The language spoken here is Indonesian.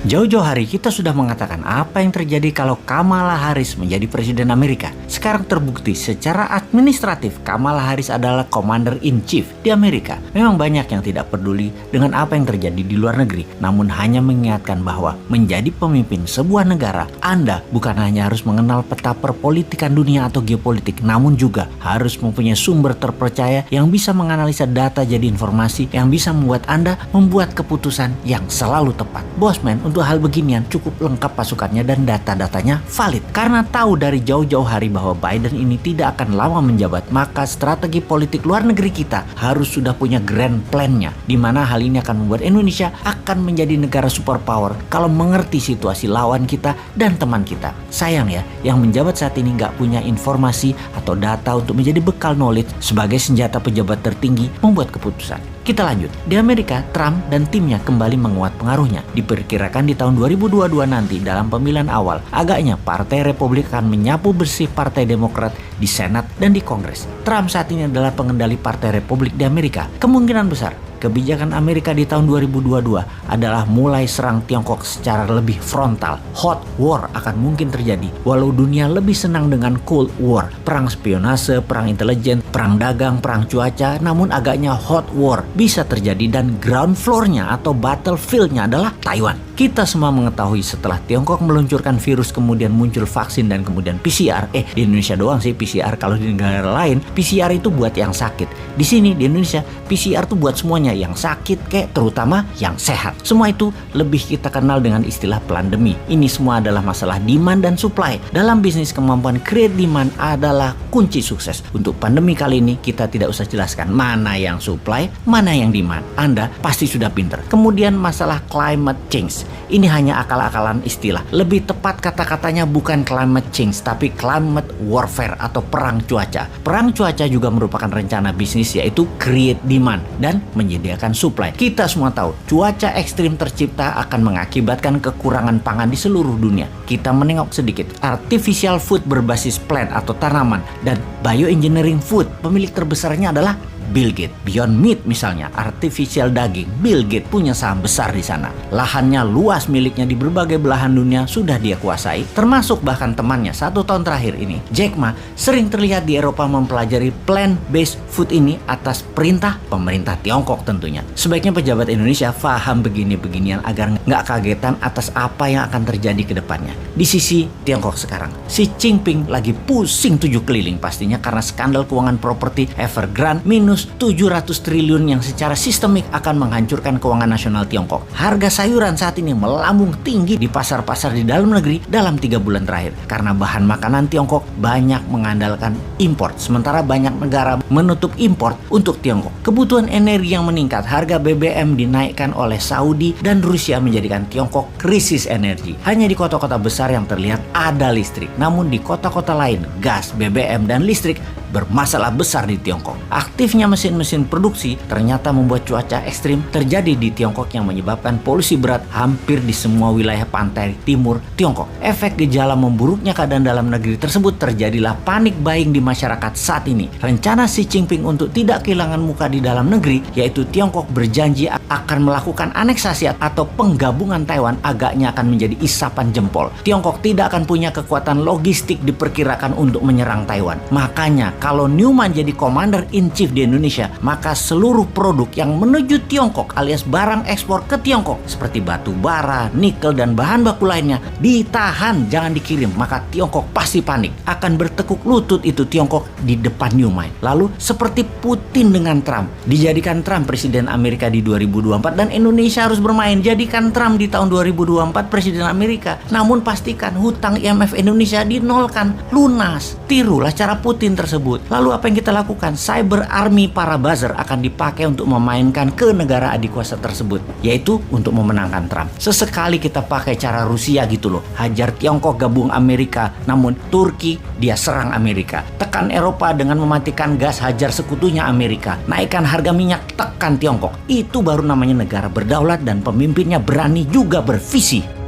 Jauh-jauh hari kita sudah mengatakan apa yang terjadi kalau Kamala Harris menjadi Presiden Amerika. Sekarang terbukti secara administratif Kamala Harris adalah Commander in Chief di Amerika. Memang banyak yang tidak peduli dengan apa yang terjadi di luar negeri, namun hanya mengingatkan bahwa menjadi pemimpin sebuah negara, Anda bukan hanya harus mengenal peta perpolitikan dunia atau geopolitik, namun juga harus mempunyai sumber terpercaya yang bisa menganalisa data jadi informasi yang bisa membuat Anda membuat keputusan yang selalu tepat. Bosman, untuk hal beginian cukup lengkap pasukannya dan data-datanya valid. Karena tahu dari jauh-jauh hari bahwa Biden ini tidak akan lama menjabat, maka strategi politik luar negeri kita harus sudah punya grand plan-nya, di mana hal ini akan membuat Indonesia akan menjadi negara superpower kalau mengerti situasi lawan kita dan teman kita. Sayang ya, yang menjabat saat ini nggak punya informasi atau data untuk menjadi bekal knowledge sebagai senjata pejabat tertinggi membuat keputusan. Kita lanjut. Di Amerika, Trump dan timnya kembali menguat pengaruhnya. Diperkirakan di tahun 2022 nanti dalam pemilihan awal, agaknya Partai Republik akan menyapu bersih Partai Demokrat di Senat dan di Kongres. Trump saat ini adalah pengendali Partai Republik di Amerika. Kemungkinan besar kebijakan Amerika di tahun 2022 adalah mulai serang Tiongkok secara lebih frontal. Hot war akan mungkin terjadi, walau dunia lebih senang dengan Cold War, perang spionase, perang intelijen, perang dagang, perang cuaca, namun agaknya hot war bisa terjadi dan ground floor-nya atau battlefield-nya adalah Taiwan. Kita semua mengetahui setelah Tiongkok meluncurkan virus kemudian muncul vaksin dan kemudian PCR. Di Indonesia doang sih PCR, kalau di negara lain PCR itu buat yang sakit. Di sini di Indonesia PCR tuh buat semuanya, yang sakit terutama yang sehat. Semua itu lebih kita kenal dengan istilah pandemi. Ini semua adalah masalah demand dan supply. Dalam bisnis, kemampuan create demand adalah kunci sukses. Untuk pandemi kali ini kita tidak usah jelaskan mana yang supply, mana yang demand. Anda pasti sudah pinter. Kemudian masalah climate change. Ini hanya akal-akalan istilah. Lebih tepat kata-katanya bukan climate change, tapi climate warfare atau perang cuaca. Perang cuaca juga merupakan rencana bisnis, yaitu create demand dan menyediakan supply. Kita semua tahu cuaca ekstrim tercipta akan mengakibatkan kekurangan pangan di seluruh dunia. Kita menengok sedikit. Artificial food berbasis plant atau tanaman dan bioengineering food, pemilik terbesarnya adalah Bill Gates. Beyond Meat misalnya, artificial daging, Bill Gates punya saham besar di sana. Lahannya luas miliknya di berbagai belahan dunia sudah dia kuasai, termasuk bahkan temannya 1 tahun terakhir ini, Jack Ma, sering terlihat di Eropa mempelajari plant-based food ini atas perintah pemerintah Tiongkok tentunya. Sebaiknya pejabat Indonesia paham begini-beginian agar nggak kagetan atas apa yang akan terjadi ke depannya. Di sisi Tiongkok sekarang, Xi Jinping lagi pusing 7 keliling pastinya karena skandal keuangan properti Evergrande minus 700 triliun yang secara sistemik akan menghancurkan keuangan nasional Tiongkok. Harga sayuran saat ini melambung tinggi di pasar-pasar di dalam negeri dalam 3 bulan terakhir karena bahan makanan Tiongkok banyak mengandalkan impor, sementara banyak negara menutup impor untuk Tiongkok. Kebutuhan energi yang meningkat, harga BBM dinaikkan oleh Saudi dan Rusia menjadikan Tiongkok krisis energi. Hanya di kota-kota besar yang terlihat ada listrik, namun di kota-kota lain gas, BBM, dan listrik bermasalah besar di Tiongkok. Aktifnya mesin-mesin produksi ternyata membuat cuaca ekstrim terjadi di Tiongkok yang menyebabkan polusi berat hampir di semua wilayah pantai timur Tiongkok. Efek gejala memburuknya keadaan dalam negeri tersebut terjadilah panik buying di masyarakat saat ini. Rencana Xi Jinping untuk tidak kehilangan muka di dalam negeri, yaitu Tiongkok berjanji akan melakukan aneksasi atau penggabungan Taiwan, agaknya akan menjadi isapan jempol. Tiongkok tidak akan punya kekuatan logistik diperkirakan untuk menyerang Taiwan. Makanya kalau Newman jadi Commander in Chief di Indonesia, maka seluruh produk yang menuju Tiongkok alias barang ekspor ke Tiongkok seperti batu bara, nikel, dan bahan baku lainnya ditahan, jangan dikirim. Maka Tiongkok pasti panik, akan bertekuk lutut itu Tiongkok di depan Newman. Lalu seperti Putin dengan Trump, dijadikan Trump Presiden Amerika di 2024 dan Indonesia harus bermain. Jadikan Trump di tahun 2024 Presiden Amerika, namun pastikan hutang IMF Indonesia dinolkan, lunas. Tirulah cara Putin tersebut. Lalu apa yang kita lakukan? Cyber army para buzzer akan dipakai untuk memainkan ke negara adik kuasa tersebut, yaitu untuk memenangkan Trump. Sesekali kita pakai cara Rusia gitu loh, hajar Tiongkok gabung Amerika, namun Turki dia serang Amerika. Tekan Eropa dengan mematikan gas, hajar sekutunya Amerika. Naikkan harga minyak, tekan Tiongkok. Itu baru namanya negara berdaulat dan pemimpinnya berani juga bervisi.